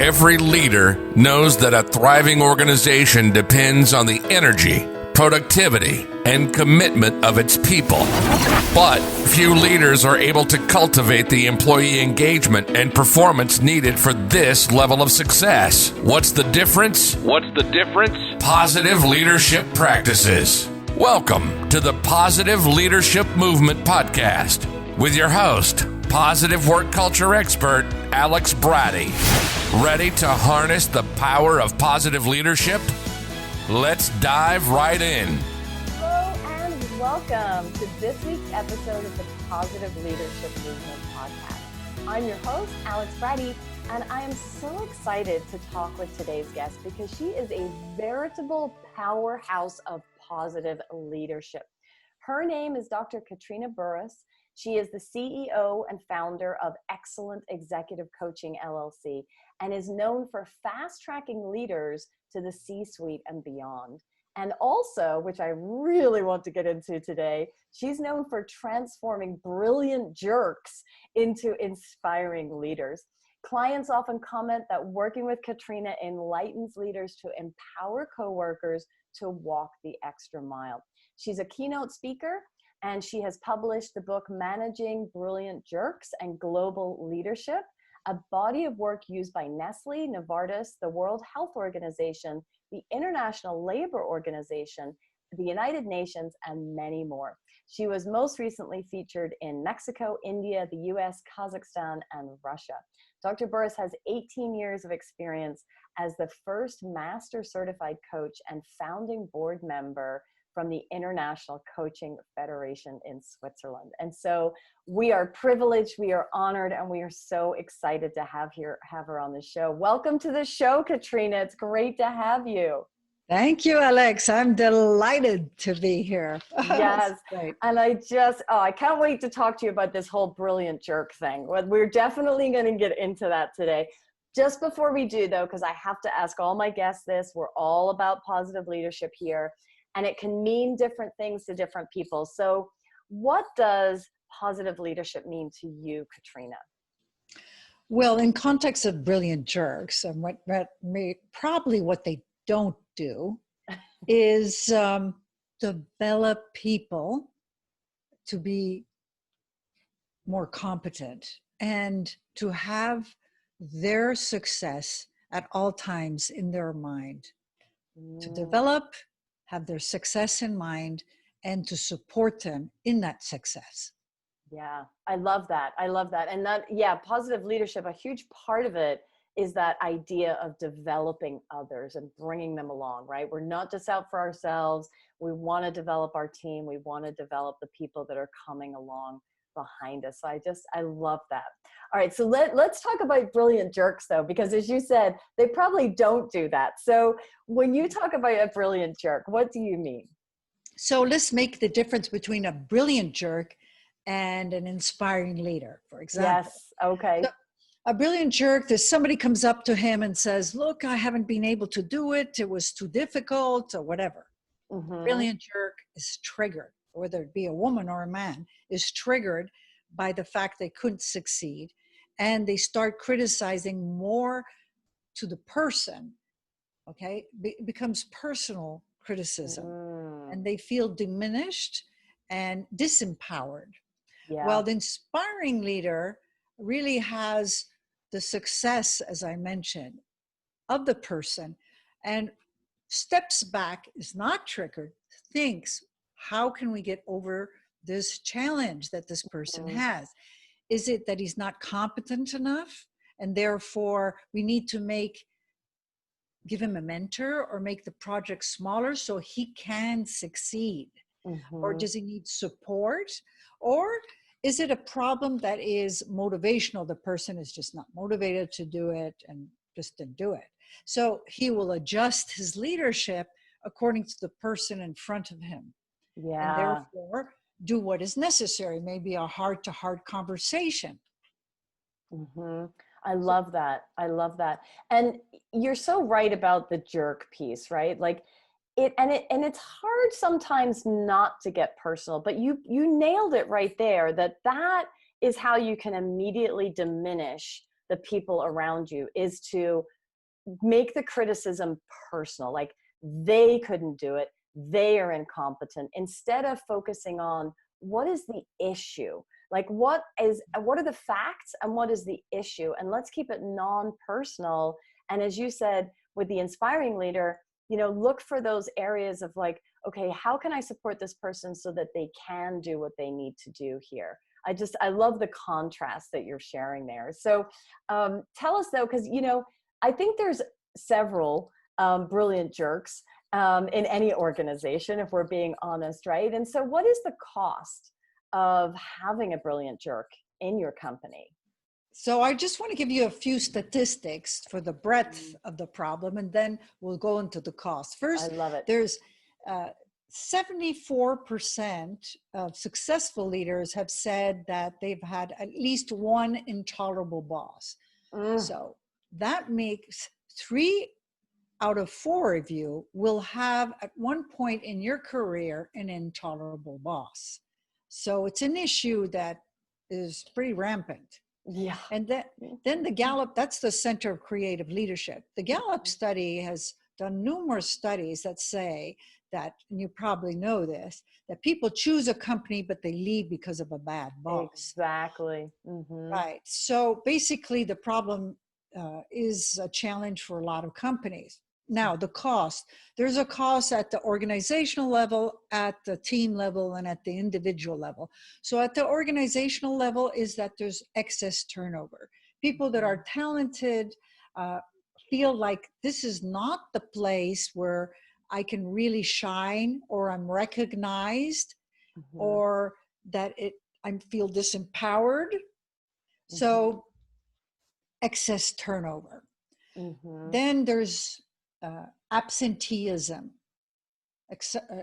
Every leader knows that a thriving organization depends on the energy, productivity, and commitment of its people. But few leaders are able to cultivate the employee engagement and performance needed for this level of success. What's the difference? Positive leadership practices. Welcome to the Positive Leadership Movement Podcast with your host, positive work culture expert, Alex Bratty. Ready to harness the power of positive leadership? Let's dive right in. Hello and welcome to this week's episode of the Positive Leadership Movement Podcast. I'm your host, Alex Bratty, and I am so excited to talk with today's guest because she is a veritable powerhouse of positive leadership. Her name is Dr. Katrina Burrus. She is the CEO and founder of Excellent Executive Coaching, LLC, and is known for fast-tracking leaders to the C-suite and beyond. And also, which I really want to get into today, she's known for transforming brilliant jerks into inspiring leaders. Clients often comment that working with Katrina enlightens leaders to empower coworkers to walk the extra mile. She's a keynote speaker, and she has published the book Managing Brilliant Jerks and Global Leadership, a body of work used by Nestle, Novartis, the World Health Organization, the International Labor Organization, the United Nations, and many more. She was most recently featured in Mexico, India, the US, Kazakhstan, and Russia. Dr. Burrus has 18 years of experience as the first master certified coach and founding board member from the International Coaching Federation in Switzerland. And so we are privileged, we are honored, and we are so excited to have her on the show. Welcome to the show, Katrina. It's great to have you. Thank you, Alex. I'm delighted to be here. Yes. And I can't wait to talk to you about this whole brilliant jerk thing. We're definitely going to get into that today. Just before we do, though, because I have to ask all my guests this, we're all about positive leadership here. And it can mean different things to different people. So what does positive leadership mean to you, Katrina? Well, in context of brilliant jerks, and what they don't do is develop people to be more competent and to have their success at all times in their mind. To develop, have their success in mind, and to support them in that success. Yeah, I love that. And positive leadership, a huge part of it is that idea of developing others and bringing them along, right? We're not just out for ourselves. We want to develop our team. We want to develop the people that are coming along behind us. So I love that. All right, so let's talk about brilliant jerks, though, because as you said, they probably don't do that. So when you talk about a brilliant jerk, what do you mean? So let's make the difference between a brilliant jerk and an inspiring leader, for example. Yes, okay. So a brilliant jerk, there's somebody comes up to him and says, look, I haven't been able to do it. It was too difficult or whatever. Mm-hmm. Brilliant jerk is triggered, whether it be a woman or a man, is triggered by the fact they couldn't succeed. And they start criticizing more to the person, okay? It becomes personal criticism. And they feel diminished and disempowered. Yeah. Well, the inspiring leader really has the success, as I mentioned, of the person and steps back, is not triggered, thinks, how can we get over this challenge that this person has? Is it that he's not competent enough and therefore we need to give him a mentor or make the project smaller so he can succeed? Or does he need support? Or is it a problem that is motivational? The person is just not motivated to do it and just didn't do it. So he will adjust his leadership according to the person in front of him. Yeah. And therefore do what is necessary, maybe a heart-to-heart conversation. I love that. And you're so right about the jerk piece, right? Like it's hard sometimes not to get personal, but you nailed it right there, that is how you can immediately diminish the people around you is to make the criticism personal, like they couldn't do it, they are incompetent, instead of focusing on what is the issue, like what are the facts and what is the issue, and let's keep it non-personal. And as you said, with the inspiring leader, look for those areas of like, okay, how can I support this person so that they can do what they need to do here? I love the contrast that you're sharing there. So tell us though, because I think there's several brilliant jerks in any organization, if we're being honest, right? And so what is the cost of having a brilliant jerk in your company? So I just want to give you a few statistics for the breadth of the problem, and then we'll go into the cost. First, I love it. There's 74% of successful leaders have said that they've had at least one intolerable boss. So that makes 3 out of 4 of you will have at one point in your career an intolerable boss. So it's an issue that is pretty rampant. Yeah. And then the Gallup, that's the Center of Creative Leadership. The Gallup study has done numerous studies that say that, and you probably know this, that people choose a company, but they leave because of a bad boss. Exactly. Mm-hmm. Right. So basically the problem is a challenge for a lot of companies. Now, the cost, there's a cost at the organizational level, at the team level, and at the individual level. So at the organizational level is that there's excess turnover. People that are talented feel like this is not the place where I can really shine, or I'm recognized, or that I feel disempowered. So excess turnover. Then there's absenteeism,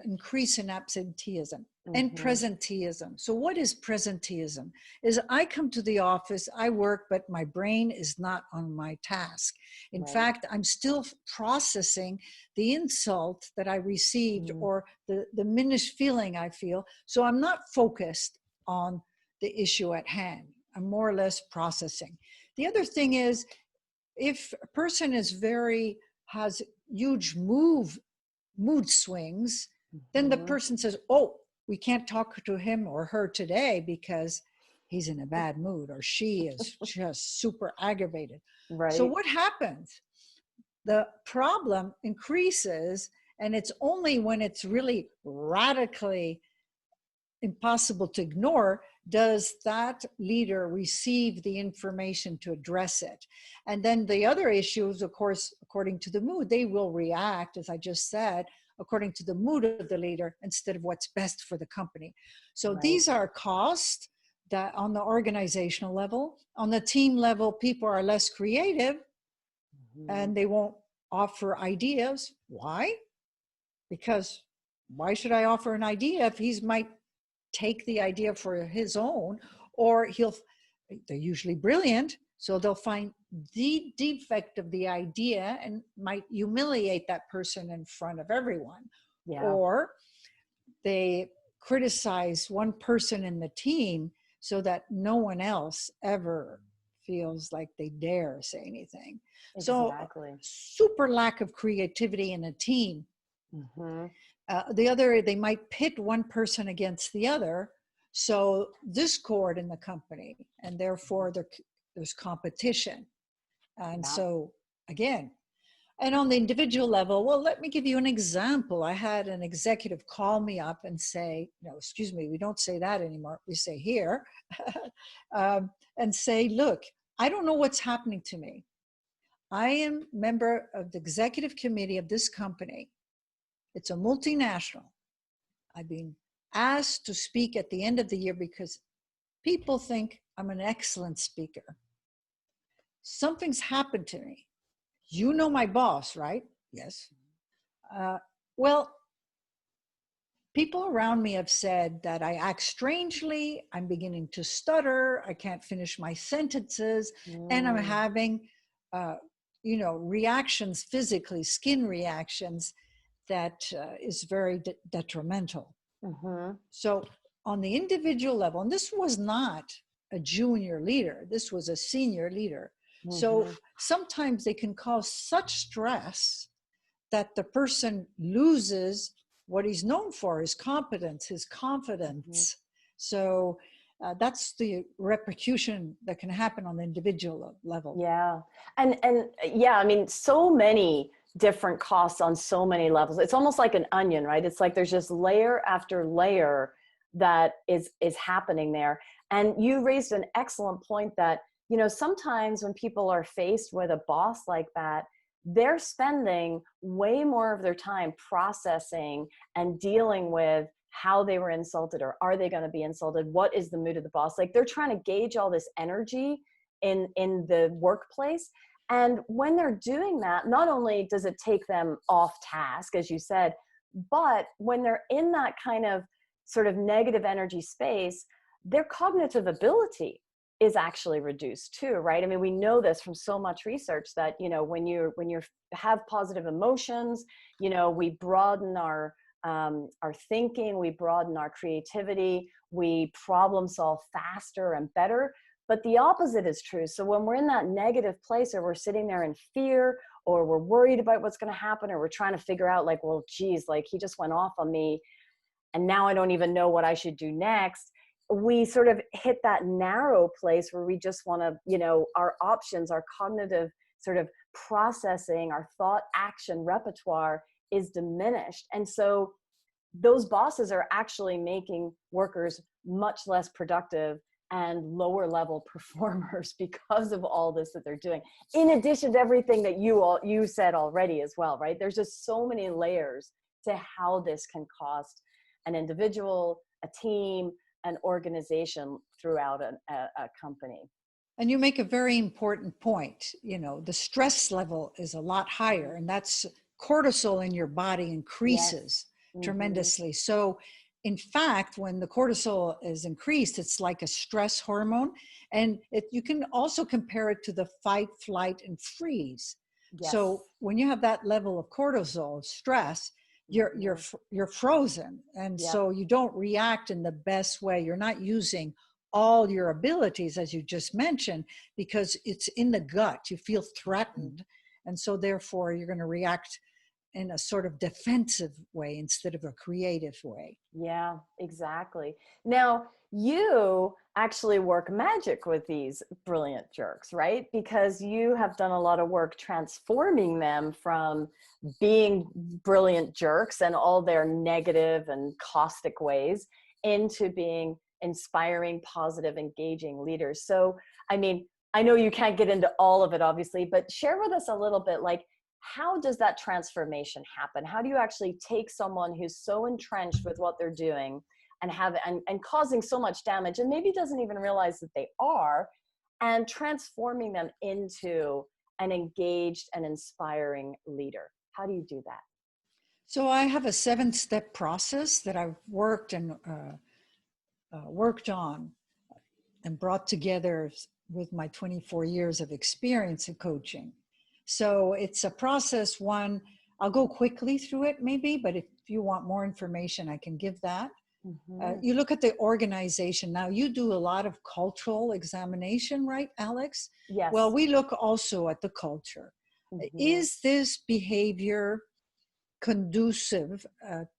increase in absenteeism, and presenteeism. So what is presenteeism? Is I come to the office, I work, but my brain is not on my task. In fact, I'm still processing the insult that I received or the diminished feeling I feel. So I'm not focused on the issue at hand. I'm more or less processing. The other thing is, if a person has huge mood swings, then the person says, oh, we can't talk to him or her today because he's in a bad mood, or she is just super aggravated. Right. So what happens? The problem increases, and it's only when it's really radically impossible to ignore does that leader receive the information to address it. And then the other issues, of course, according to the mood, they will react, as I just said, according to the mood of the leader instead of what's best for the company. So these are costs that on the organizational level. On the team level, people are less creative and they won't offer ideas. Why? Because why should I offer an idea if he might take the idea for his own, or they're usually brilliant, so they'll find the defect of the idea and might humiliate that person in front of everyone. Or they criticize one person in the team so that no one else ever feels like they dare say anything. Exactly. So super lack of creativity in a team. They might pit one person against the other, so discord in the company, and therefore there's competition. And so again, and on the individual level, well, let me give you an example. I had an executive call me up and say, no, excuse me, we don't say that anymore. We say here, and say, look, I don't know what's happening to me. I am member of the executive committee of this company. It's a multinational. I've been asked to speak at the end of the year because people think I'm an excellent speaker. Something's happened to me. You know my boss, right? Yes. Well, people around me have said that I act strangely. I'm beginning to stutter. I can't finish my sentences. And I'm having, reactions physically, skin reactions that is very detrimental. So on the individual level, and this was not a junior leader, this was a senior leader. So sometimes they can cause such stress that the person loses what he's known for, his competence, his confidence. So that's the repercussion that can happen on the individual level. Yeah. And yeah, I mean, so many different costs on so many levels. It's almost like an onion, right? It's like there's just layer after layer that is happening there. And you raised an excellent point that, you know, sometimes when people are faced with a boss like that, they're spending way more of their time processing and dealing with how they were insulted, or are they going to be insulted? What is the mood of the boss? Like, they're trying to gauge all this energy in the workplace. And when they're doing that, not only does it take them off task, as you said, but when they're in that kind of sort of negative energy space, their cognitive ability is actually reduced too, right? I mean, we know this from so much research that, you know, when you have positive emotions, you know, we broaden our thinking, we broaden our creativity, we problem solve faster and better. But the opposite is true. So when we're in that negative place, or we're sitting there in fear, or we're worried about what's going to happen, or we're trying to figure out like, well, geez, like he just went off on me and now I don't even know what I should do next. We sort of hit that narrow place where we just want to, you know, our options, our cognitive sort of processing, our thought action repertoire is diminished. And so those bosses are actually making workers much less productive and lower level performers because of all this that they're doing, in addition to everything that you said already as well, right? There's just so many layers to how this can cost an individual, a team, an organization throughout a company. And you make a very important point. You know, the stress level is a lot higher, and that's cortisol in your body increases tremendously. So in fact, when the cortisol is increased, it's like a stress hormone. And you can also compare it to the fight, flight, and freeze. Yes. So when you have that level of cortisol, stress, you're frozen. And so you don't react in the best way. You're not using all your abilities, as you just mentioned, because it's in the gut. You feel threatened. And so therefore you're going to react in a sort of defensive way instead of a creative way. Yeah, exactly. Now, you actually work magic with these brilliant jerks, right? Because you have done a lot of work transforming them from being brilliant jerks and all their negative and caustic ways into being inspiring, positive, engaging leaders. So, I mean, I know you can't get into all of it, obviously, but share with us a little bit, like, how does that transformation happen? How do you actually take someone who's so entrenched with what they're doing and causing so much damage, and maybe doesn't even realize that they are, and transforming them into an engaged and inspiring leader? How do you do that? So I have a 7-step process that I've worked on and brought together with my 24 years of experience in coaching. So it's a process. One, I'll go quickly through it maybe, but if you want more information, I can give that. You look at the organization. Now, you do a lot of cultural examination, right, Alex? Yes. Well, we look also at the culture. Is this behavior conducive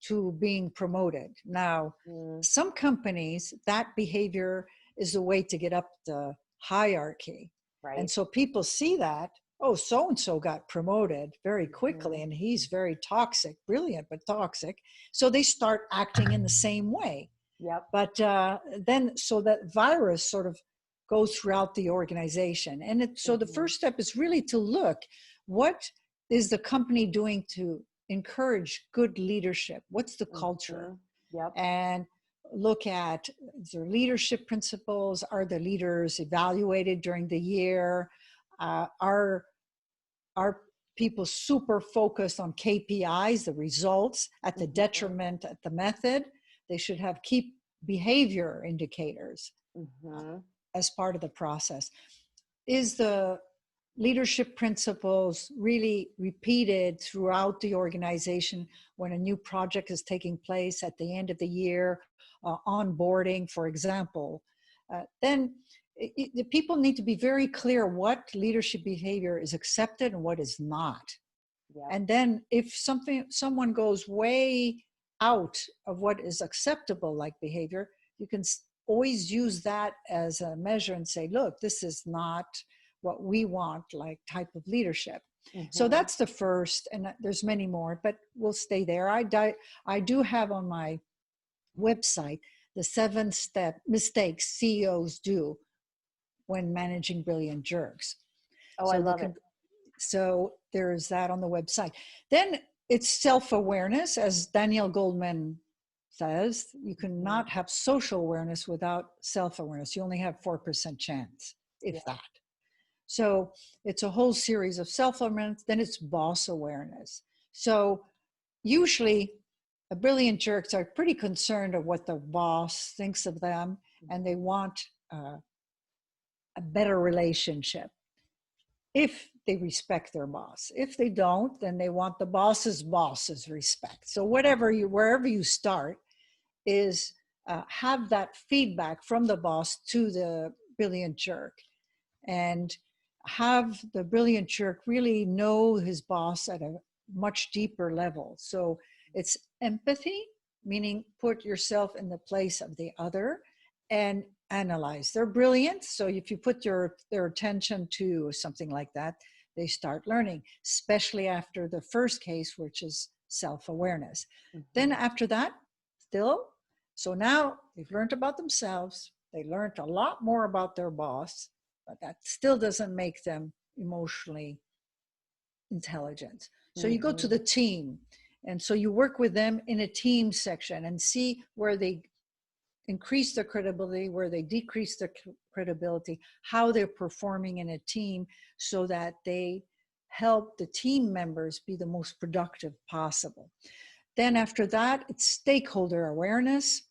to being promoted? Now, some companies, that behavior is a way to get up the hierarchy. Right. And so people see that, oh, so-and-so got promoted very quickly and he's very toxic, brilliant, but toxic. So they start acting in the same way. Yep. But then, so that virus sort of goes throughout the organization. And so the first step is really to look, what is the company doing to encourage good leadership? What's the culture? Yep. And look at their leadership principles. Are the leaders evaluated during the year? Are people super focused on KPIs, the results, at the detriment at the method? They should have key behavior indicators as part of the process. Is the leadership principles really repeated throughout the organization when a new project is taking place at the end of the year, onboarding, for example? Then the people need to be very clear what leadership behavior is accepted and what is not. Yeah. And then if someone goes way out of what is acceptable like behavior, you can always use that as a measure and say, look, this is not what we want, like type of leadership. So that's the first, and there's many more, but we'll stay there. I do have on my website the 7-step mistakes CEOs do when managing brilliant jerks. Oh, So I love it. So there's that on the website. Then it's self-awareness, as Daniel Goldman says. You cannot have social awareness without self-awareness. You only have 4% chance, if that. So it's a whole series of self-awareness. Then it's boss awareness. So usually brilliant jerks are pretty concerned of what the boss thinks of them, and they want a better relationship if they respect their boss. If they don't, then they want the boss's respect. So wherever you start is have that feedback from the boss to the brilliant jerk, and have the brilliant jerk really know his boss at a much deeper level. So it's empathy, meaning put yourself in the place of the other and analyze. They're brilliant, so if you put their attention to something like that, they start learning, especially after the first case, which is self-awareness. Then after that, so now they've learned about themselves, they learned a lot more about their boss, but that still doesn't make them emotionally intelligent. So you go to the team, and so you work with them in a team section and see where they increase their credibility, where they decrease their credibility, how they're performing in a team, so that they help the team members be the most productive possible. Then after that, it's stakeholder awareness.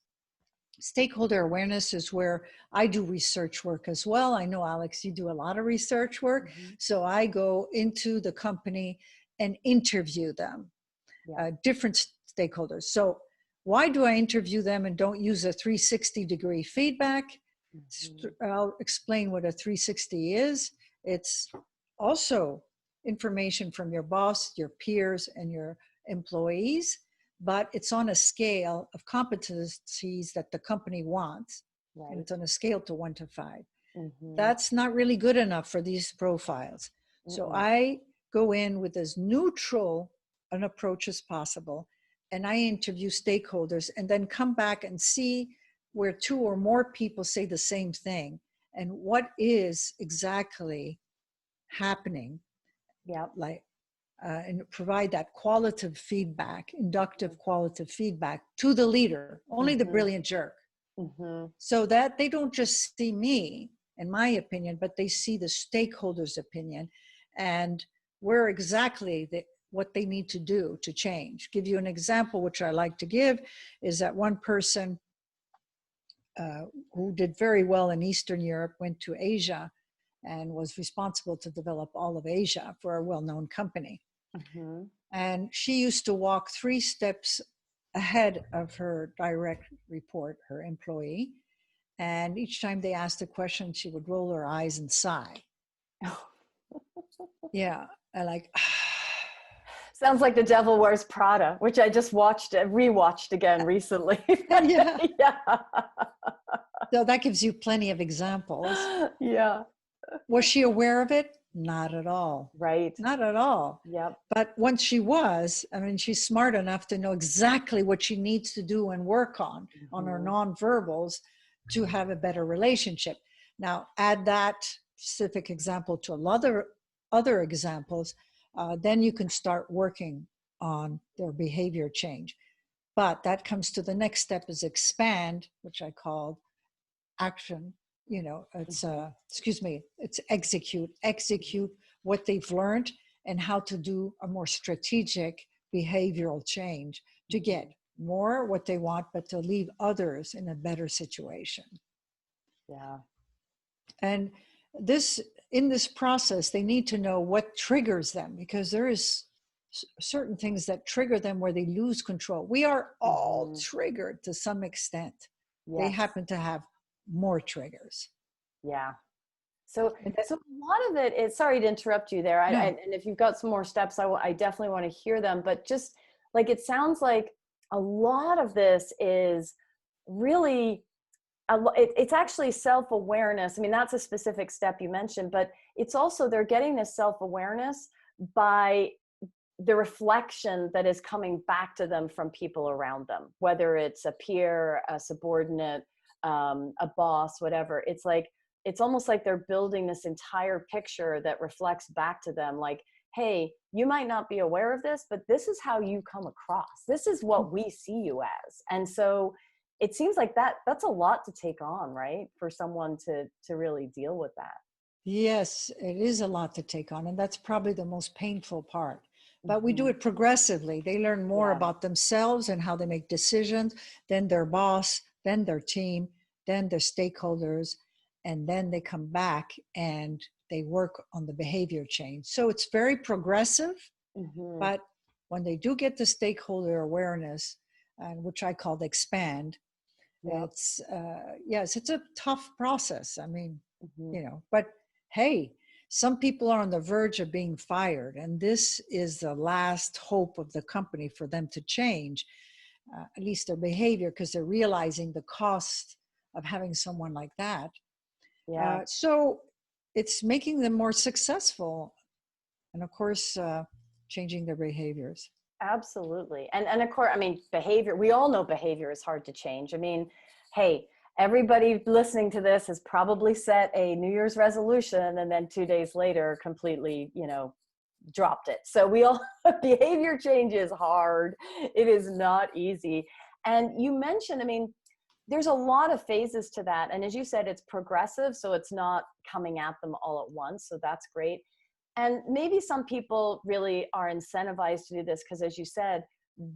Stakeholder awareness is where I do research work as well. I know, Alex, you do a lot of research work. So I go into the company and interview them, different stakeholders. So why do I interview them and don't use a 360-degree feedback? I'll explain what a 360 is. It's also information from your boss, your peers, and your employees, but it's on a scale of competencies that the company wants. And it's on a scale to 1 to 5. That's not really good enough for these profiles. So I go in with as neutral an approach as possible, and I interview stakeholders and then come back and see where 2 or more people say the same thing and what is exactly happening. And provide that qualitative feedback, inductive qualitative feedback to the leader, only the brilliant jerk. So that they don't just see me and my opinion, but they see the stakeholders' opinion and where exactly what they need to do to change. Give you an example, which I like to give, is that one person who did very well in Eastern Europe went to Asia and was responsible to develop all of Asia for a well-known company. And she used to walk 3 steps ahead of her direct report, her employee. And each time they asked a question, she would roll her eyes and sigh. Sounds like The Devil Wears Prada, which I just rewatched again recently. So that gives you plenty of examples. Yeah. Was she aware of it? Not at all. Right. Not at all. Yep. But once she was, she's smart enough to know exactly what she needs to do and work on her nonverbals to have a better relationship. Now, add that specific example to other examples, then you can start working on their behavior change. But that comes to the next step is expand, which I called action. It's it's execute what they've learned and how to do a more strategic behavioral change to get more what they want, but to leave others in a better situation. And in this process, they need to know what triggers them, because there is certain things that trigger them where they lose control. We are all triggered to some extent. They happen to have more triggers. Yeah. So, And that, so a lot of it is, sorry to interrupt you there. no, And if you've got some more steps, I definitely want to hear them, but just like, it sounds like a lot of this is really, it's actually self-awareness. I mean, that's a specific step you mentioned, but it's also, they're getting this self-awareness by the reflection that is coming back to them from people around them, whether it's a peer, a subordinate, a boss, whatever. It's like, it's almost like they're building this entire picture that reflects back to them, like, hey, you might not be aware of this, but this is how you come across. This is what we see you as. And so it seems like that's a lot to take on, right? For someone to really deal with that. yes, it is a lot to take on. And that's probably the most painful part. But we do Mm-hmm. it progressively. They learn more Yeah. about themselves and how they make decisions, then their boss, then their team, then their stakeholders, and then they come back and they work on the behavior change. So it's very progressive, Mm-hmm. but when they do get the stakeholder awareness, which I call the expand, Yep. it's yes, it's a tough process. I mean, Mm-hmm. but hey, some people are on the verge of being fired, and this is the last hope of the company for them to change, at least their behavior, because they're realizing the cost of having someone like that. Yeah. So it's making them more successful, and of course, changing their behaviors. Absolutely. And of course, I mean, behavior, we all know behavior is hard to change. I mean, hey, everybody listening to this has probably set a New Year's resolution and then 2 days later completely, dropped it. So we all, behavior change is hard. It is not easy. And you mentioned, I mean, there's a lot of phases to that. And as you said, it's progressive. So it's not coming at them all at once. So that's great. And maybe some people really are incentivized to do this because, as you said,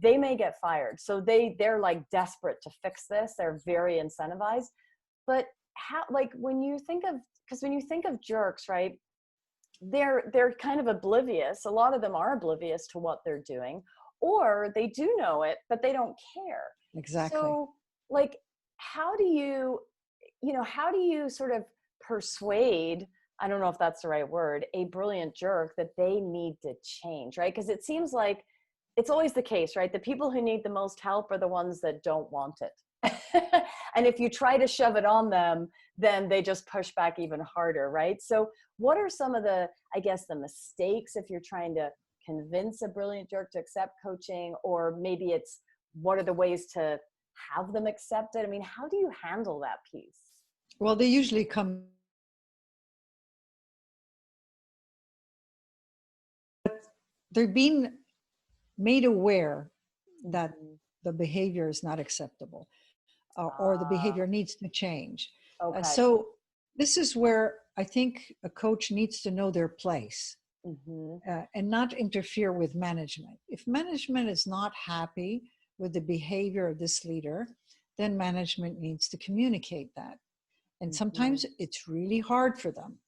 they may get fired. So they're like desperate to fix this. They're very incentivized. But how, like when you think of, because when you think of jerks, right, they're kind of oblivious. A lot of them are oblivious to what they're doing, or they do know it, but they don't care. Exactly. So like, how do you sort of persuade, I don't know if that's the right word, a brilliant jerk that they need to change, right? Because it seems like it's always the case, right? The people who need the most help are the ones that don't want it. And if you try to shove it on them, then they just push back even harder, right? So what are some of the, I guess, the mistakes if you're trying to convince a brilliant jerk to accept coaching, or maybe it's what are the ways to have them accept it? I mean, how do you handle that piece? Well, they usually come, they're being made aware that Mhm. the behavior is not acceptable, or the behavior needs to change. Okay. So this is where I think a coach needs to know their place, Mm-hmm. and not interfere with management. If management is not happy with the behavior of this leader, then management needs to communicate that. And Mm-hmm. sometimes it's really hard for them.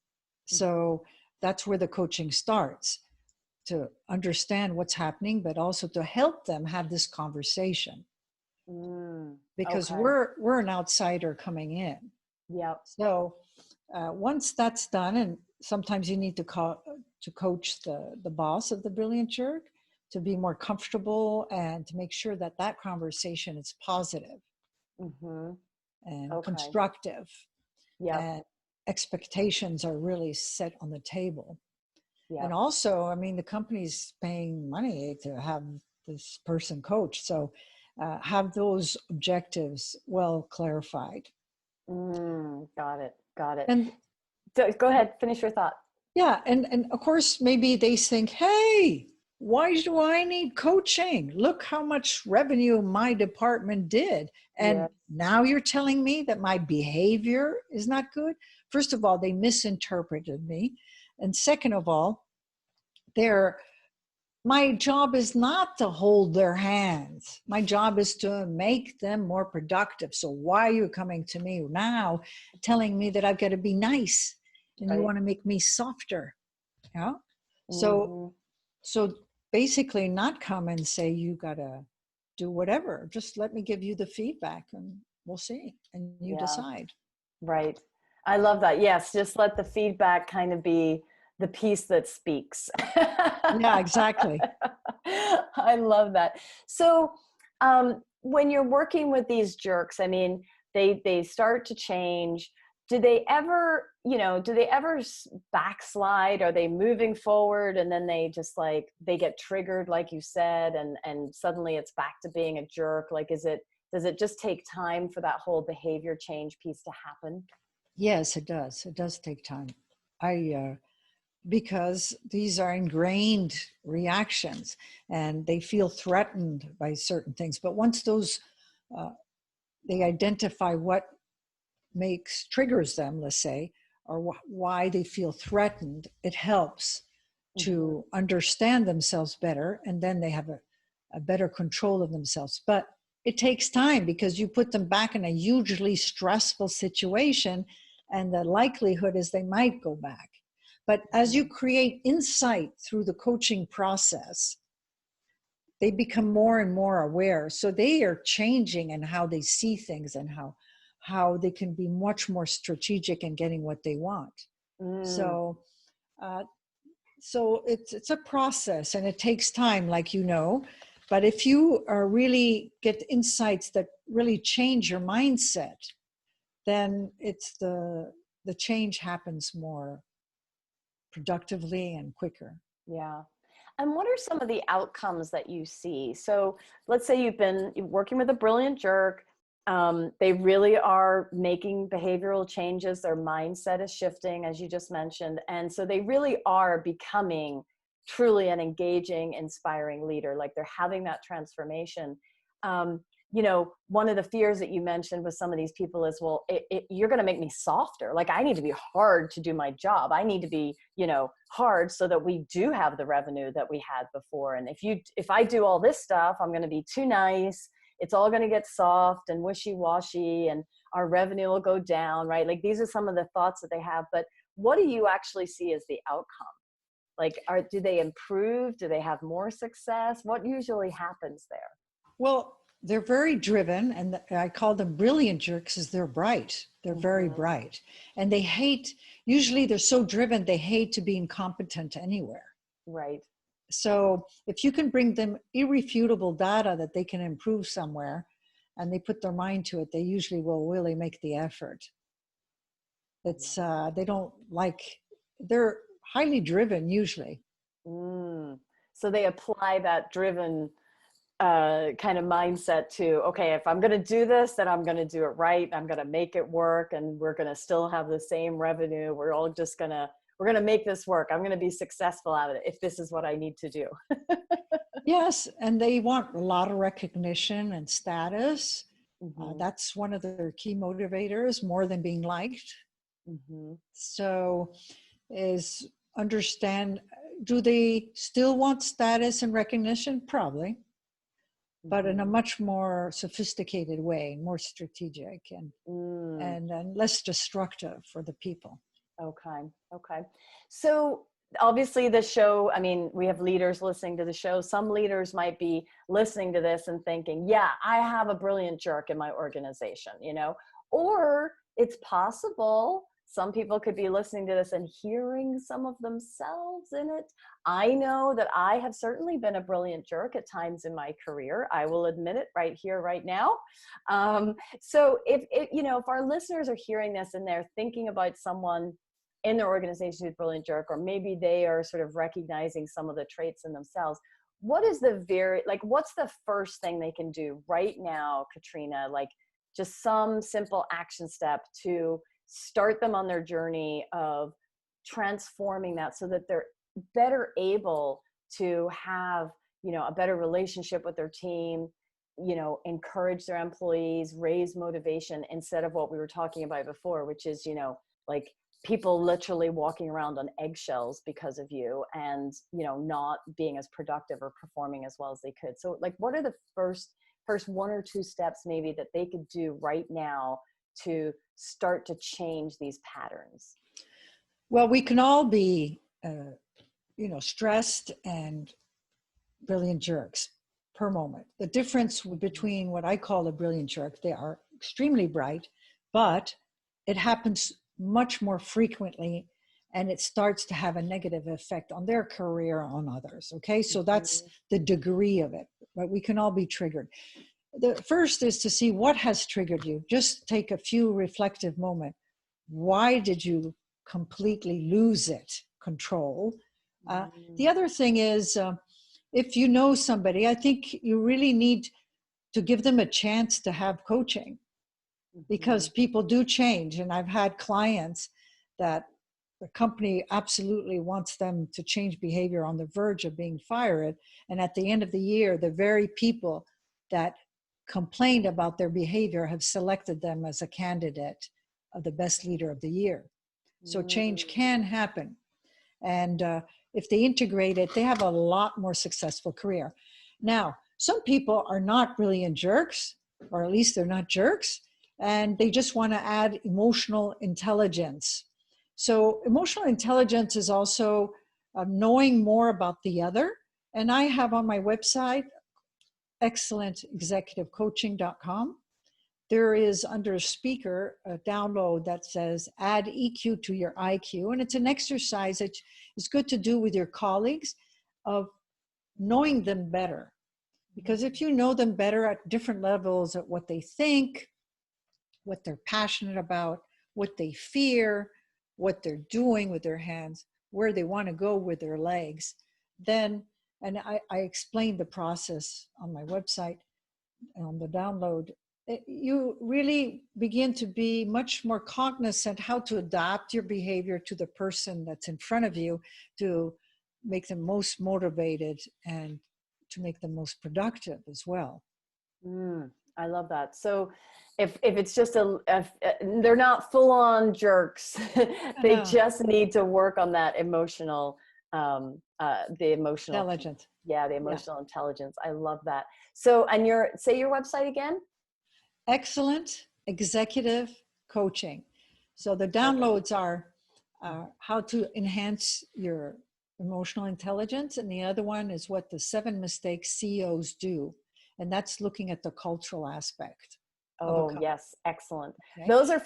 So that's where the coaching starts, to understand what's happening, but also to help them have this conversation, because Okay. we're an outsider coming in. Yep. So once that's done, and sometimes you need to coach the boss of the brilliant jerk to be more comfortable and to make sure that that conversation is positive Mm-hmm. and Okay. constructive, Yep. and expectations are really set on the table. And Yep. also, I mean, the company's paying money to have this person coach. So have those objectives well clarified. Got it. Got it. And So, go ahead. Finish your thought. yeah, and of course, maybe they think, hey, why do I need coaching? Look how much revenue my department did. Yeah. And now you're telling me that my behavior is not good? First of all, they misinterpreted me. And second of all, my job is not to hold their hands. My job is to make them more productive. So why are you coming to me now telling me that I've got to be nice and you Right. want to make me softer? Yeah. So Mm-hmm. so basically not come and say you got to do whatever. Just let me give you the feedback and we'll see and you Yeah. decide. Right. I love that. Yes, just let the feedback kind of be the piece that speaks. Yeah, exactly. I love that. So when you're working with these jerks, I mean, they start to change. Do they ever, backslide? Are they moving forward and then they just like, they get triggered, like you said, and suddenly it's back to being a jerk? Like, does it just take time for that whole behavior change piece to happen? Yes, it does. It does take time. Because these are ingrained reactions and they feel threatened by certain things. But once uh, they identify what triggers them, let's say, or why they feel threatened, it helps to understand themselves better, and then they have a better control of themselves. But it takes time because you put them back in a hugely stressful situation, and the likelihood is they might go back. But as you create insight through the coaching process, they become more and more aware. So they are changing in how they see things and how they can be much more strategic in getting what they want. So it's a process and it takes time, like but if you really get insights that really change your mindset, then it's the change happens more productively and quicker. Yeah. And what are some of the outcomes that you see? So let's say you've been working with a brilliant jerk. They really are making behavioral changes. Their mindset is shifting, as you just mentioned. And so they really are becoming truly an engaging, inspiring leader. Like they're having that transformation. One of the fears that you mentioned with some of these people is, well, you're going to make me softer. Like I need to be hard to do my job. I need to be, hard so that we do have the revenue that we had before. And if I do all this stuff, I'm going to be too nice. It's all going to get soft and wishy-washy and our revenue will go down, right? Like these are some of the thoughts that they have, but what do you actually see as the outcome? Like, do they improve? Do they have more success? What usually happens there? Well, they're very driven, and I call them brilliant jerks because they're bright. They're very bright. And usually they're so driven, they hate to be incompetent anywhere. Right. So if you can bring them irrefutable data that they can improve somewhere, and they put their mind to it, they usually will really make the effort. They're highly driven usually. So they apply that driven kind of mindset to, okay, if I'm going to do this, then I'm going to do it right. I'm going to make it work and we're going to still have the same revenue. We're going to make this work. I'm going to be successful at it if this is what I need to do. Yes. And they want a lot of recognition and status. That's one of their key motivators, more than being liked. So is understand, do they still want status and recognition? Probably. But in a much more sophisticated way, more strategic and less destructive for the people. Okay. So obviously the show, I mean, we have leaders listening to the show. Some leaders might be listening to this and thinking, yeah, I have a brilliant jerk in my organization, or it's possible some people could be listening to this and hearing some of themselves in it. I know that I have certainly been a brilliant jerk at times in my career. I will admit it right here, right now. So if our listeners are hearing this and they're thinking about someone in their organization who's a brilliant jerk, or maybe they are sort of recognizing some of the traits in themselves, what's the first thing they can do right now, Katrina? Like just some simple action step to start them on their journey of transforming that so that they're better able to have, a better relationship with their team, encourage their employees, raise motivation, instead of what we were talking about before, which is, like people literally walking around on eggshells because of you and, not being as productive or performing as well as they could. So like, what are the first one or two steps maybe that they could do right now to start to change these patterns? Well, we can all be, stressed and brilliant jerks per moment. The difference between what I call a brilliant jerk, they are extremely bright, but it happens much more frequently, and it starts to have a negative effect on their career, on others. Okay, so that's the degree of it, but we can all be triggered. The first is to see what has triggered you. Just take a few reflective moments. Why did you completely lose control? The other thing is, if you know somebody, I think you really need to give them a chance to have coaching, because people do change. And I've had clients that the company absolutely wants them to change behavior on the verge of being fired. And at the end of the year, the very people that complained about their behavior have selected them as a candidate of the best leader of the year. So change can happen. And if they integrate it, they have a lot more successful career. Now, some people are not brilliant jerks, or at least they're not jerks, and they just want to add emotional intelligence. So emotional intelligence is also knowing more about the other. And I have on my website, excellentexecutivecoaching.com, there is under speaker a download that says add EQ to your IQ. And it's an exercise that is good to do with your colleagues of knowing them better. Because if you know them better at different levels at what they think, what they're passionate about, what they fear, what they're doing with their hands, where they want to go with their legs, then, and I explained the process on my website, on the download, you really begin to be much more cognizant how to adapt your behavior to the person that's in front of you to make them most motivated and to make them most productive as well. I love that. So if it's just they're not full on jerks, they just need to work on that emotional, the emotional intelligence. Yeah, the emotional intelligence. I love that. So, and say your website again. Excellent Executive Coaching. So the downloads are how to enhance your emotional intelligence, and the other one is what the 7 mistakes CEOs do, and that's looking at the cultural aspect. Oh, yes. Excellent. Okay. Those are,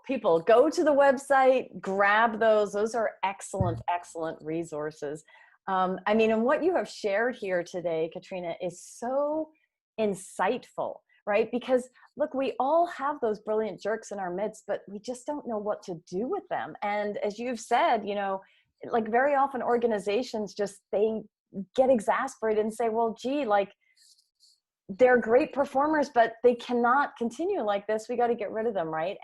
people, go to the website, grab those. Those are excellent, excellent resources. I mean, and what you have shared here today, Katrina, is so insightful, right? Because look, we all have those brilliant jerks in our midst, but we just don't know what to do with them. And as you've said, you know, like very often organizations they get exasperated and say, well, gee, like, they're great performers, but they cannot continue like this. We got to get rid of them, right?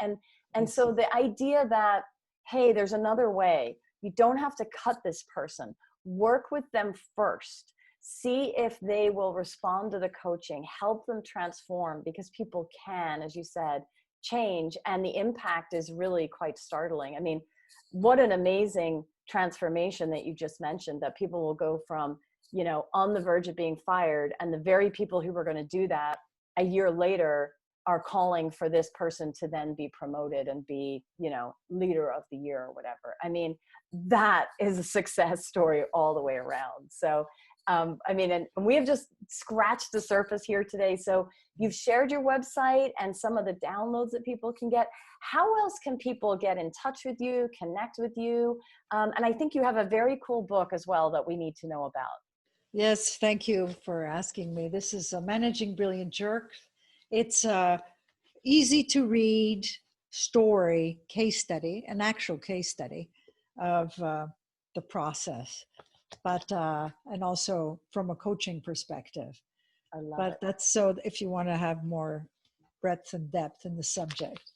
And so the idea that, hey, there's another way. You don't have to cut this person. Work with them first. See if they will respond to the coaching. Help them transform, because people can, as you said, change. And the impact is really quite startling. I mean, what an amazing transformation that you just mentioned, that people will go from, you know, on the verge of being fired, and the very people who were going to do that a year later are calling for this person to then be promoted and be, you know, leader of the year or whatever. I mean, that is a success story all the way around. So, I mean, and we have just scratched the surface here today. So you've shared your website and some of the downloads that people can get. How else can people get in touch with you, connect with you? And I think you have a very cool book as well that we need to know about. Yes, thank you for asking me. This is Managing Brilliant Jerks. It's a easy to read story, case study, an actual case study of the process, but and also from a coaching perspective. I love it. That's so if you want to have more breadth and depth in the subject.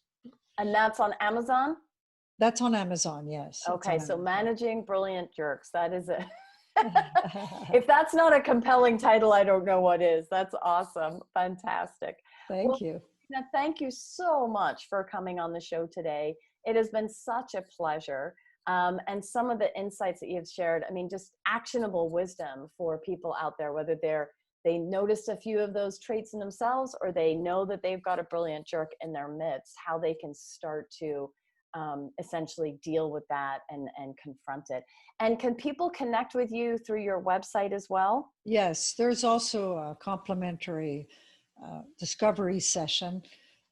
And that's on Amazon? That's on Amazon, yes. Okay, so Amazon. Managing Brilliant Jerks, that is it. If that's not a compelling title, I don't know what is. That's awesome. Fantastic. Thank you. Now, thank you so much for coming on the show today. It has been such a pleasure. And some of the insights that you've shared, I mean, just actionable wisdom for people out there, whether they noticed a few of those traits in themselves, or they know that they've got a brilliant jerk in their midst, how they can start to essentially deal with that and confront it. And can people connect with you through your website as well? Yes, there's also a complimentary discovery session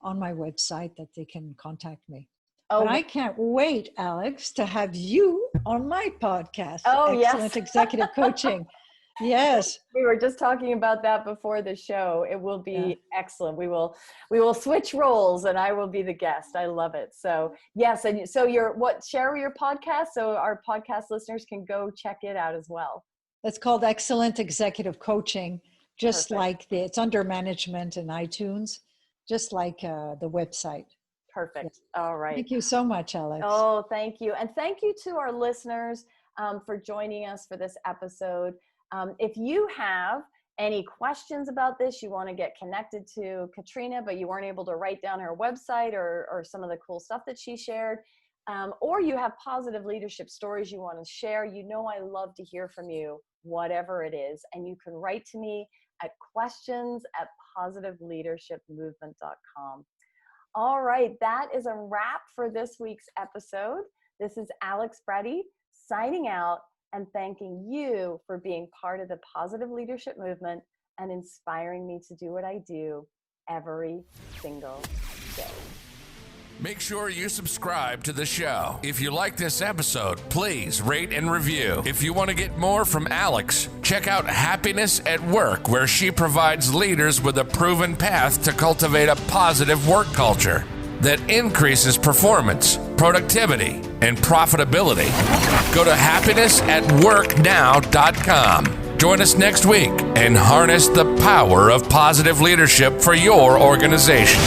on my website that they can contact me. Oh, and I can't wait, Alex, to have you on my podcast. Oh, yes. Excellent Executive Coaching. Yes. We were just talking about that before the show. It will be excellent. We will switch roles and I will be the guest. I love it. So yes. And so share your podcast so our podcast listeners can go check it out as well. It's called Excellent Executive Coaching, just Perfect. like it's under management in iTunes, just like the website. Perfect. All right. Thank you so much, Alex. Oh, thank you. And thank you to our listeners for joining us for this episode. If you have any questions about this, you want to get connected to Katrina, but you weren't able to write down her website or some of the cool stuff that she shared, or you have positive leadership stories you want to share, I love to hear from you, whatever it is. And you can write to me at questions@positiveleadershipmovement.com. All right, that is a wrap for this week's episode. This is Alex Bratty signing out and thanking you for being part of the positive leadership movement and inspiring me to do what I do every single day. Make sure you subscribe to the show. If you like this episode, please rate and review. If you want to get more from Alex, check out Happiness at Work, where she provides leaders with a proven path to cultivate a positive work culture that increases performance, productivity, and profitability. Go to happinessatworknow.com. Join us next week and harness the power of positive leadership for your organization.